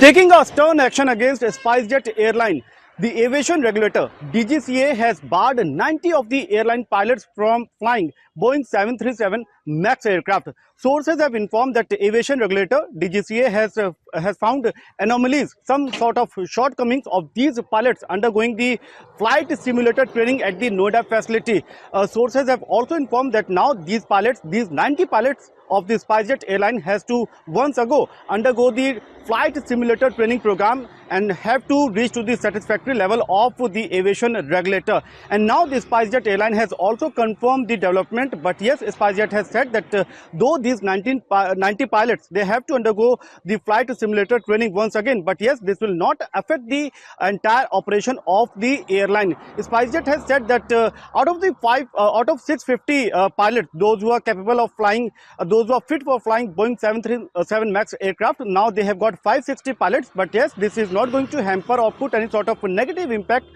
Taking a stern action against SpiceJet airline, the aviation regulator DGCA has barred 90 of the airline pilots from flying Boeing 737 MAX aircraft. Sources have informed that the aviation regulator DGCA has found anomalies, some sort of shortcomings of these pilots undergoing the flight simulator training at the Noida facility. Sources have also informed that now these 90 pilots of the SpiceJet airline has to once ago undergo the flight simulator training program and have to reach to the satisfactory level of the aviation regulator. And now the SpiceJet airline has also confirmed the development, but yes, SpiceJet has said that though these 90 pilots, they have to undergo the flight simulator training once again, but yes, this will not affect the entire operation of the airline. SpiceJet has said that out of 650 pilots, those who are capable of flying, those who are fit for flying Boeing 737 MAX aircraft, now they have got 560 pilots. But yes, this is not going to hamper or put any sort of negative impact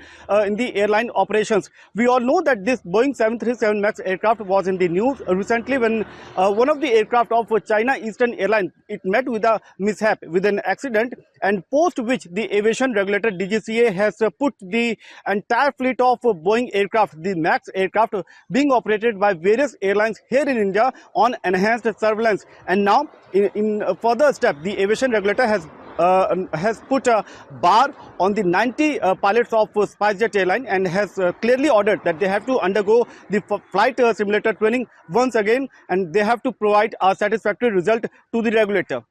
in the airline operations. We all know that this Boeing 737 MAX aircraft was in the news recently when one of the aircraft of China Eastern Airlines, it met with a mishap, with an accident, and post which the aviation regulator DGCA has put the entire fleet of Boeing aircraft, the MAX aircraft being operated by various airlines here in India, on enhanced surveillance. And now in a further step, the aviation regulator has put a bar on the 90 pilots of SpiceJet airline and has clearly ordered that they have to undergo the flight simulator training once again, and they have to provide a satisfactory result to the regulator.